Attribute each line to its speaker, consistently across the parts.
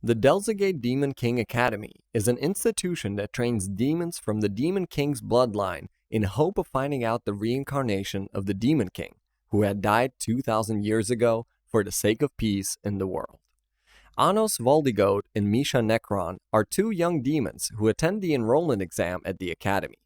Speaker 1: The Delzogade Demon King Academy is an institution that trains demons from the Demon King's bloodline in hope of finding out the reincarnation of the Demon King, who had died 2,000 years ago for the sake of peace in the world. Anos, Voldigoad, and Misha Necron are two young demons who attend the enrollment exam at the academy.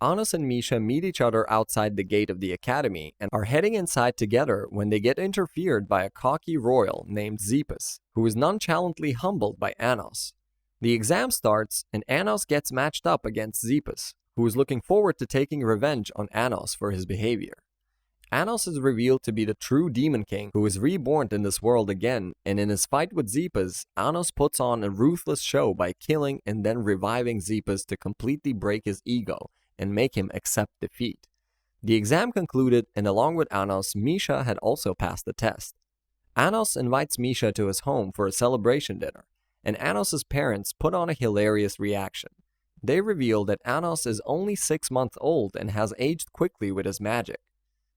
Speaker 1: Anos and Misha meet each other outside the gate of the academy and are heading inside together when they get interfered by a cocky royal named Zepes, who is nonchalantly humbled by Anos. The exam starts and Anos gets matched up against Zepes, who is looking forward to taking revenge on Anos for his behavior. Anos is revealed to be the true Demon King who is reborn in this world again, and in his fight with Zepes, Anos puts on a ruthless show by killing and then reviving Zepes to completely break his ego and make him accept defeat. The exam concluded, and along with Anos, Misha had also passed the test. Anos invites Misha to his home for a celebration dinner, and Anos' parents put on a hilarious reaction. They reveal that Anos is only 6 months old and has aged quickly with his magic.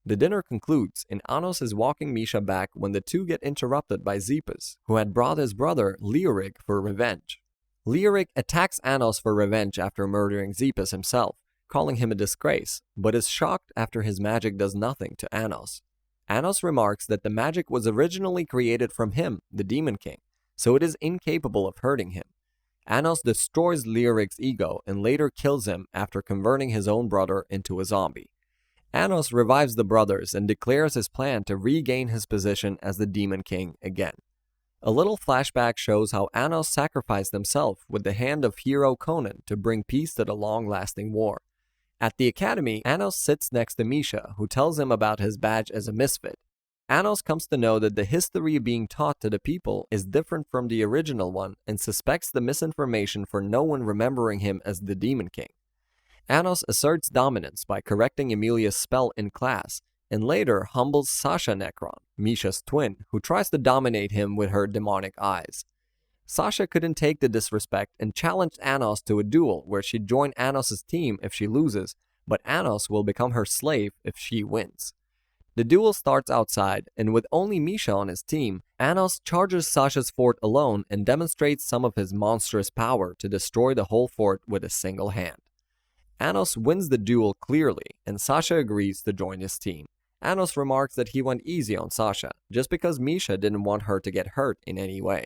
Speaker 1: The dinner concludes, and Anos is walking Misha back when the two get interrupted by Zepes, who had brought his brother Leoric for revenge. Leoric attacks Anos for revenge after murdering Zepes himself, calling him a disgrace, but is shocked after his magic does nothing to Anos. Anos remarks that the magic was originally created from him, the Demon King, so it is incapable of hurting him. Anos destroys Leoric's ego and later kills him after converting his own brother into a zombie. Anos revives the brothers and declares his plan to regain his position as the Demon King again. A little flashback shows how Anos sacrificed himself with the hand of hero Conan to bring peace to the long-lasting war. At the academy, Anos sits next to Misha, who tells him about his badge as a Misfit. Anos comes to know that the history being taught to the people is different from the original one and suspects the misinformation for no one remembering him as the Demon King. Anos asserts dominance by correcting Emilia's spell in class, and later humbles Sasha Necron, Misha's twin, who tries to dominate him with her demonic eyes. Sasha couldn't take the disrespect and challenged Anos to a duel where she'd join Anos' team if she loses, but Anos will become her slave if she wins. The duel starts outside, and with only Misha on his team, Anos charges Sasha's fort alone and demonstrates some of his monstrous power to destroy the whole fort with a single hand. Anos wins the duel clearly, and Sasha agrees to join his team. Anos remarks that he went easy on Sasha, just because Misha didn't want her to get hurt in any way.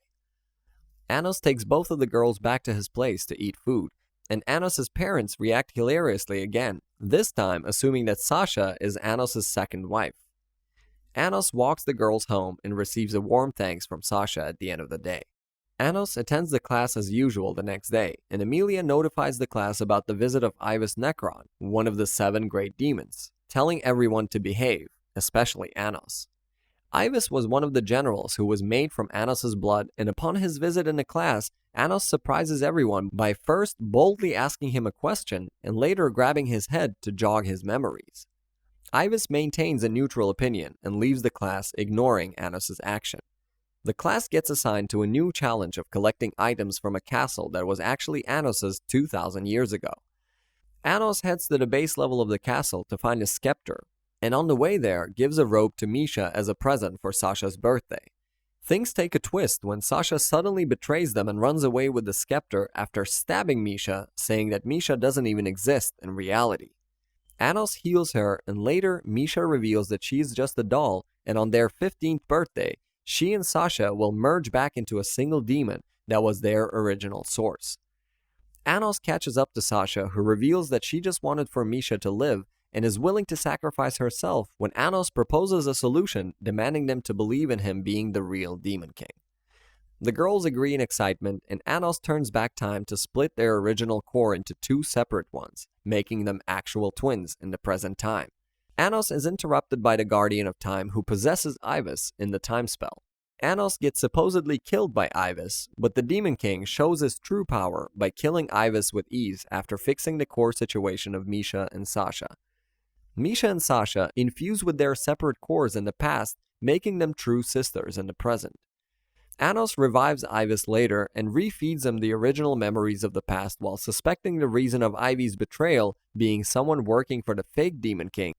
Speaker 1: Anos takes both of the girls back to his place to eat food, and Anos' parents react hilariously again, this time assuming that Sasha is Anos' second wife. Anos walks the girls home and receives a warm thanks from Sasha at the end of the day. Anos attends the class as usual the next day, and Emilia notifies the class about the visit of Zepes Necron, one of the 7 great demons, telling everyone to behave, especially Anos. Zepes was one of the generals who was made from Anos' blood, and upon his visit in the class, Anos surprises everyone by first boldly asking him a question and later grabbing his head to jog his memories. Zepes maintains a neutral opinion and leaves the class, ignoring Anos' action. The class gets assigned to a new challenge of collecting items from a castle that was actually Anos' 2,000 years ago. Anos heads to the base level of the castle to find a scepter, and on the way there gives a robe to Misha as a present for Sasha's birthday. Things take a twist when Sasha suddenly betrays them and runs away with the scepter after stabbing Misha, saying that Misha doesn't even exist in reality. Anos heals her, and later Misha reveals that she is just a doll, and on their 15th birthday, she and Sasha will merge back into a single demon that was their original source. Anos catches up to Sasha, who reveals that she just wanted for Misha to live and is willing to sacrifice herself when Anos proposes a solution, demanding them to believe in him being the real Demon King. The girls agree in excitement, and Anos turns back time to split their original core into 2 separate ones, making them actual twins in the present time. Anos is interrupted by the Guardian of Time, who possesses Zepes in the time spell. Anos gets supposedly killed by Zepes, but the Demon King shows his true power by killing Zepes with ease after fixing the core situation of Misha and Sasha. Misha and Sasha infuse with their separate cores in the past, making them true sisters in the present. Anos revives Zepes later and refeeds him the original memories of the past while suspecting the reason of Ivy's betrayal being someone working for the fake Demon King.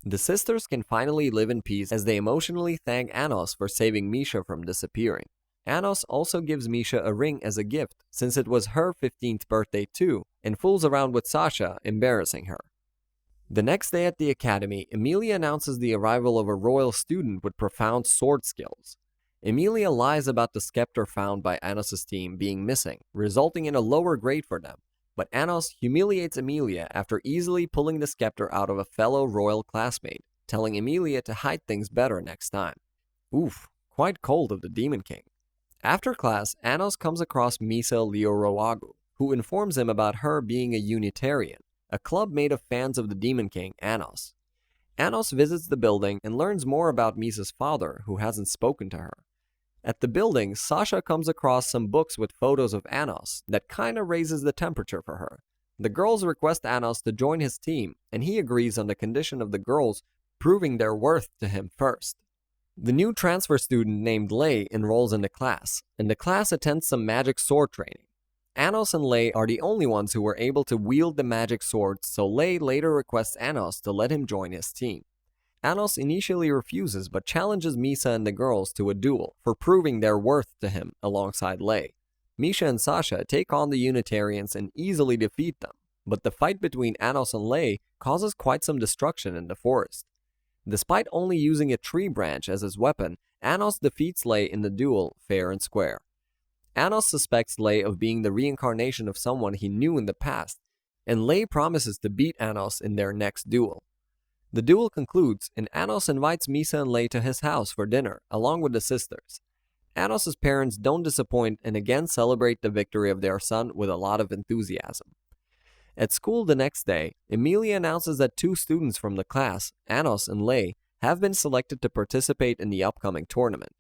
Speaker 1: The sisters can finally live in peace as they emotionally thank Anos for saving Misha from disappearing. Anos also gives Misha a ring as a gift since it was her 15th birthday too, and fools around with Sasha, embarrassing her. The next day at the academy, Emilia announces the arrival of a royal student with profound sword skills. Emilia lies about the scepter found by Anos' team being missing, resulting in a lower grade for them, but Anos humiliates Emilia after easily pulling the scepter out of a fellow royal classmate, telling Emilia to hide things better next time. Oof, quite cold of the Demon King. After class, Anos comes across Misa Leoroagu, who informs him about her being a Unitarian, a club made of fans of the Demon King, Anos. Anos visits the building and learns more about Misa's father, who hasn't spoken to her. At the building, Sasha comes across some books with photos of Anos that kinda raises the temperature for her. The girls request Anos to join his team, and he agrees on the condition of the girls proving their worth to him first. The new transfer student named Lei enrolls in the class, and the class attends some magic sword training. Anos and Lei are the only ones who were able to wield the magic swords, so Lei later requests Anos to let him join his team. Anos initially refuses but challenges Misa and the girls to a duel for proving their worth to him alongside Lei. Misha and Sasha take on the Unitarians and easily defeat them, but the fight between Anos and Lei causes quite some destruction in the forest. Despite only using a tree branch as his weapon, Anos defeats Lei in the duel fair and square. Anos suspects Lei of being the reincarnation of someone he knew in the past, and Lei promises to beat Anos in their next duel. The duel concludes, and Anos invites Misa and Lei to his house for dinner, along with the sisters. Anos' parents don't disappoint and again celebrate the victory of their son with a lot of enthusiasm. At school the next day, Emilia announces that 2 students from the class, Anos and Lei, have been selected to participate in the upcoming tournament.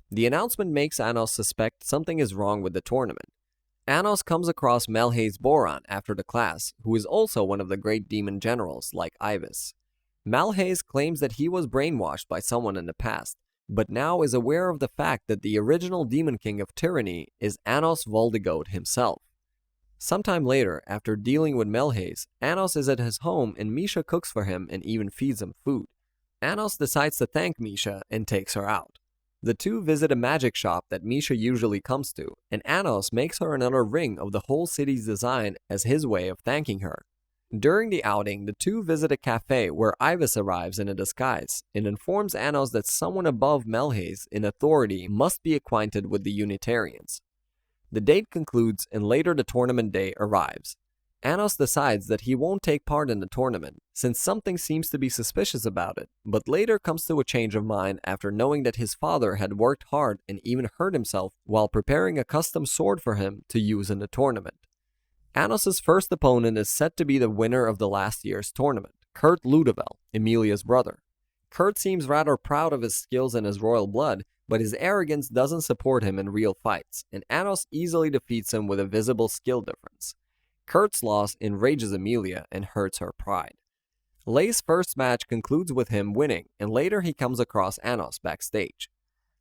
Speaker 1: The announcement makes Anos suspect something is wrong with the tournament. Anos comes across Melhaze Boran after the class, who is also one of the great demon generals like Ibis. Melhaze claims that he was brainwashed by someone in the past, but now is aware of the fact that the original Demon King of Tyranny is Anos Voldigoad himself. Sometime later, after dealing with Melhaze, Anos is at his home and Misha cooks for him and even feeds him food. Anos decides to thank Misha and takes her out. The two visit a magic shop that Misha usually comes to, and Anos makes her another ring of the whole city's design as his way of thanking her. During the outing, the two visit a cafe where Ibis arrives in a disguise and informs Anos that someone above Melhaze in authority must be acquainted with the Unitarians. The date concludes and later the tournament day arrives. Anos decides that he won't take part in the tournament since something seems to be suspicious about it, but later comes to a change of mind after knowing that his father had worked hard and even hurt himself while preparing a custom sword for him to use in the tournament. Anos' first opponent is set to be the winner of the last year's tournament, Kurt Ludovel, Emilia's brother. Kurt seems rather proud of his skills and his royal blood, but his arrogance doesn't support him in real fights, and Anos easily defeats him with a visible skill difference. Kurt's loss enrages Emilia and hurts her pride. Lei's first match concludes with him winning, and later he comes across Anos backstage.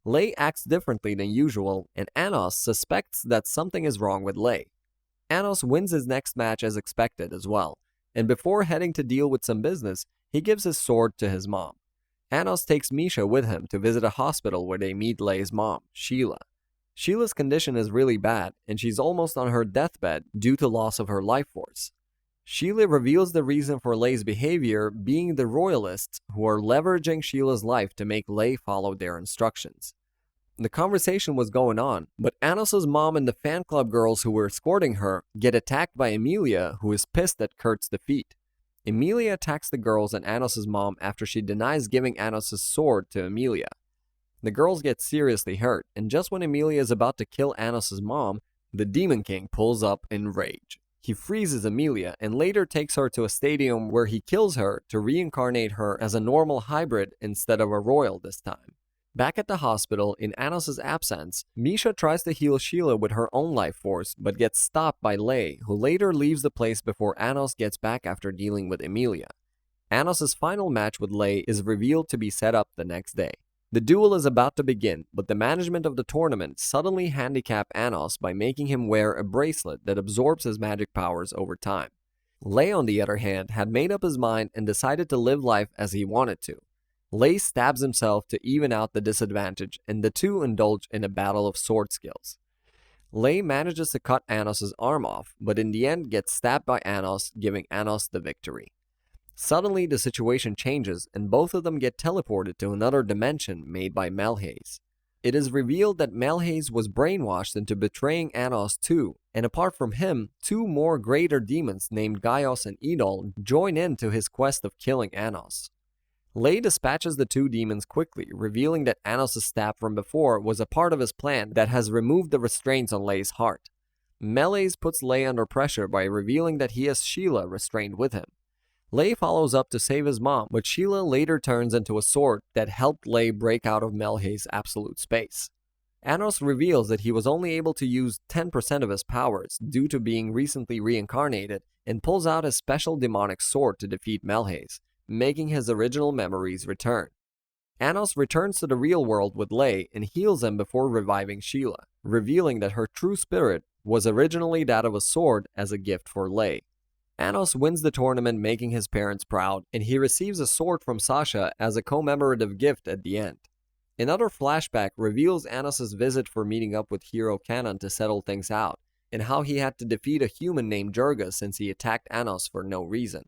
Speaker 1: Lei acts differently than usual, and Anos suspects that something is wrong with Lei. Anos wins his next match as expected as well, and before heading to deal with some business, he gives his sword to his mom. Anos takes Misha with him to visit a hospital where they meet Lei's mom, Sheila. Sheila's condition is really bad, and she's almost on her deathbed due to loss of her life force. Sheila reveals the reason for Lei's behavior being the royalists who are leveraging Sheila's life to make Lei follow their instructions. The conversation was going on, but Anos' mom and the fan club girls who were escorting her get attacked by Emilia, who is pissed at Kurt's defeat. Emilia attacks the girls and Anos' mom after she denies giving Anos' sword to Emilia. The girls get seriously hurt, and just when Emilia is about to kill Anos' mom, the Demon King pulls up in rage. He freezes Emilia and later takes her to a stadium where he kills her to reincarnate her as a normal hybrid instead of a royal this time. Back at the hospital, in Anos' absence, Misha tries to heal Sheila with her own life force, but gets stopped by Lei, who later leaves the place before Anos gets back after dealing with Emilia. Anos' final match with Lei is revealed to be set up the next day. The duel is about to begin, but the management of the tournament suddenly handicap Anos by making him wear a bracelet that absorbs his magic powers over time. Lei, on the other hand, had made up his mind and decided to live life as he wanted to. Lei stabs himself to even out the disadvantage, and the two indulge in a battle of sword skills. Lei manages to cut Anos' arm off, but in the end gets stabbed by Anos, giving Anos the victory. Suddenly, the situation changes, and both of them get teleported to another dimension made by Melhaze. It is revealed that Melhaze was brainwashed into betraying Anos too, and apart from him, two more greater demons named Gaios and Idol join in to his quest of killing Anos. Lei dispatches the two demons quickly, revealing that Anos' stab from before was a part of his plan that has removed the restraints on Lei's heart. Melhaze puts Lei under pressure by revealing that he has Sheila restrained with him. Lei follows up to save his mom, but Sheila later turns into a sword that helped Lei break out of Melhaze's absolute space. Anos reveals that he was only able to use 10% of his powers due to being recently reincarnated, and pulls out his special demonic sword to defeat Melhaze, making his original memories return. Anos returns to the real world with Lei and heals him before reviving Sheila, revealing that her true spirit was originally that of a sword as a gift for Lei. Anos wins the tournament, making his parents proud, and he receives a sword from Sasha as a commemorative gift at the end. Another flashback reveals Anos' visit for meeting up with Hero Canon to settle things out, and how he had to defeat a human named Jurga since he attacked Anos for no reason.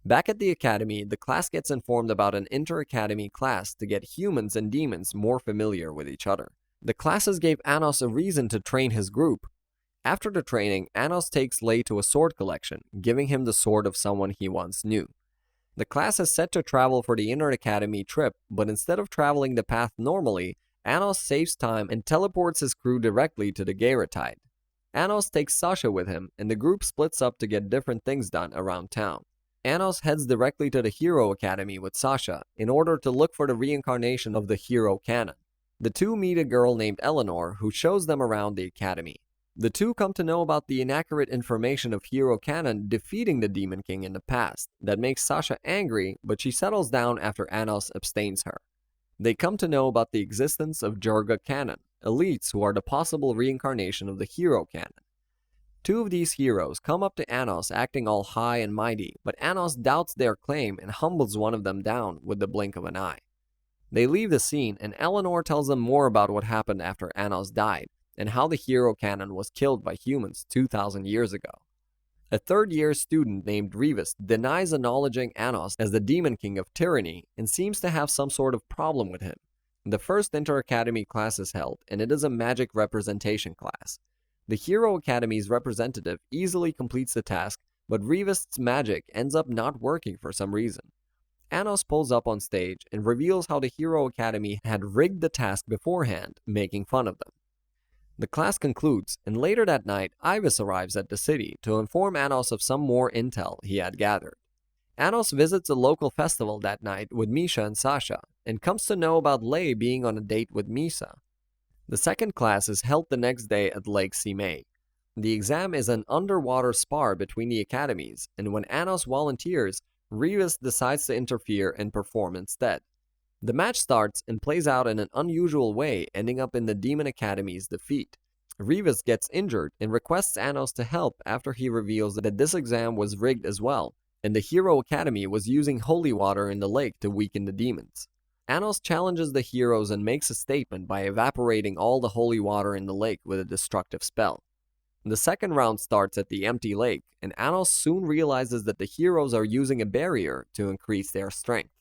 Speaker 1: Back at the academy, the class gets informed about an inter-academy class to get humans and demons more familiar with each other. The classes gave Anos a reason to train his group. After the training, Anos takes Lei to a sword collection, giving him the sword of someone he once knew. The class is set to travel for the inter-academy trip, but instead of traveling the path normally, Anos saves time and teleports his crew directly to the Garetide. Anos takes Sasha with him, and the group splits up to get different things done around town. Anos heads directly to the Hero Academy with Sasha in order to look for the reincarnation of the Hero Canon. The two meet a girl named Eleanor who shows them around the academy. The two come to know about the inaccurate information of Hero Canon defeating the Demon King in the past. That makes Sasha angry, but she settles down after Anos abstains her. They come to know about the existence of Jurga Canon, elites who are the possible reincarnation of the Hero Canon. Two of these heroes come up to Anos acting all high and mighty, but Anos doubts their claim and humbles one of them down with the blink of an eye. They leave the scene, and Eleanor tells them more about what happened after Anos died, and how the Hero Canon was killed by humans 2,000 years ago. A third-year student named Revis denies acknowledging Anos as the Demon King of Tyranny and seems to have some sort of problem with him. The first inter-academy class is held, and it is a magic representation class. The Hero Academy's representative easily completes the task, but Revis's magic ends up not working for some reason. Anos pulls up on stage and reveals how the Hero Academy had rigged the task beforehand, making fun of them. The class concludes, and later that night, Ivis arrives at the city to inform Anos of some more intel he had gathered. Anos visits a local festival that night with Misha and Sasha, and comes to know about Lei being on a date with Misa. The second class is held the next day at Lake Simei. The exam is an underwater spar between the academies, and when Anos volunteers, Revis decides to interfere and perform instead. The match starts and plays out in an unusual way, ending up in the Demon Academy's defeat. Revis gets injured and requests Anos to help after he reveals that this exam was rigged as well, and the Hero Academy was using holy water in the lake to weaken the demons. Anos challenges the heroes and makes a statement by evaporating all the holy water in the lake with a destructive spell. The second round starts at the empty lake, and Anos soon realizes that the heroes are using a barrier to increase their strength.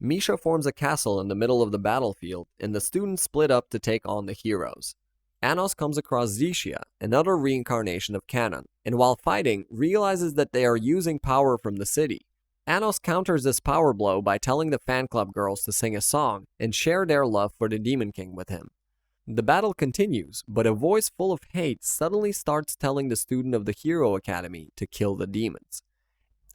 Speaker 1: Misha forms a castle in the middle of the battlefield, and the students split up to take on the heroes. Anos comes across Zishia, another reincarnation of Canon, and while fighting, realizes that they are using power from the city. Anos counters this power blow by telling the fan club girls to sing a song and share their love for the Demon King with him. The battle continues, but a voice full of hate suddenly starts telling the student of the Hero Academy to kill the demons.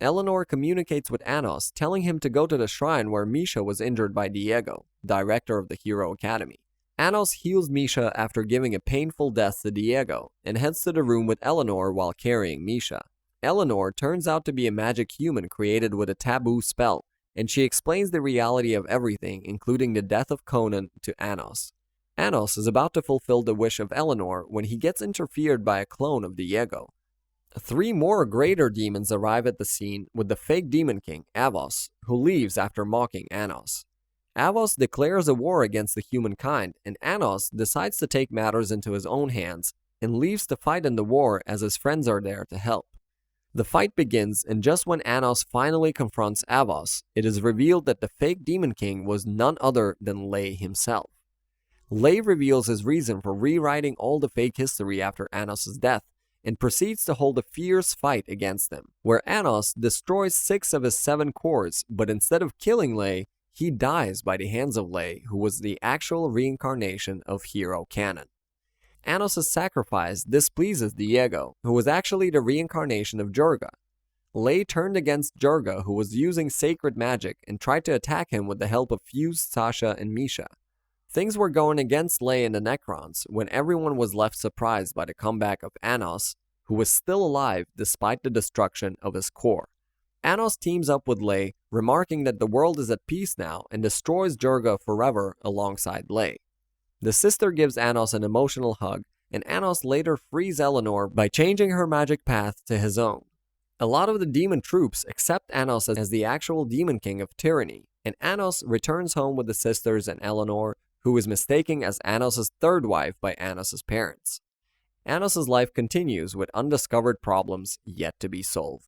Speaker 1: Eleanor communicates with Anos, telling him to go to the shrine where Misha was injured by Diego, director of the Hero Academy. Anos heals Misha after giving a painful death to Diego, and heads to the room with Eleanor while carrying Misha. Eleanor turns out to be a magic human created with a taboo spell, and she explains the reality of everything, including the death of Conan, to Anos. Anos is about to fulfill the wish of Eleanor when he gets interfered by a clone of Diego. 3 more greater demons arrive at the scene with the fake Demon King, Avos, who leaves after mocking Anos. Avos declares a war against the humankind, and Anos decides to take matters into his own hands and leaves to fight in the war as his friends are there to help. The fight begins, and just when Anos finally confronts Avos, it is revealed that the fake Demon King was none other than Lei himself. Lei reveals his reason for rewriting all the fake history after Anos' death, and proceeds to hold a fierce fight against him, where Anos destroys 6 of his 7 cores, but instead of killing Lei, he dies by the hands of Lei, who was the actual reincarnation of Hero Canon. Anos' sacrifice displeases Diego, who was actually the reincarnation of Jurga. Lei turned against Jurga, who was using sacred magic, and tried to attack him with the help of Fused Sasha and Misha. Things were going against Lei and the Necrons when everyone was left surprised by the comeback of Anos, who was still alive despite the destruction of his core. Anos teams up with Lei, remarking that the world is at peace now, and destroys Jurga forever alongside Lei. The sister gives Anos an emotional hug, and Anos later frees Eleanor by changing her magic path to his own. A lot of the demon troops accept Anos as the actual Demon King of Tyranny, and Anos returns home with the sisters and Eleanor, who is mistaken as Anos' third wife by Anos' parents. Anos' life continues with undiscovered problems yet to be solved.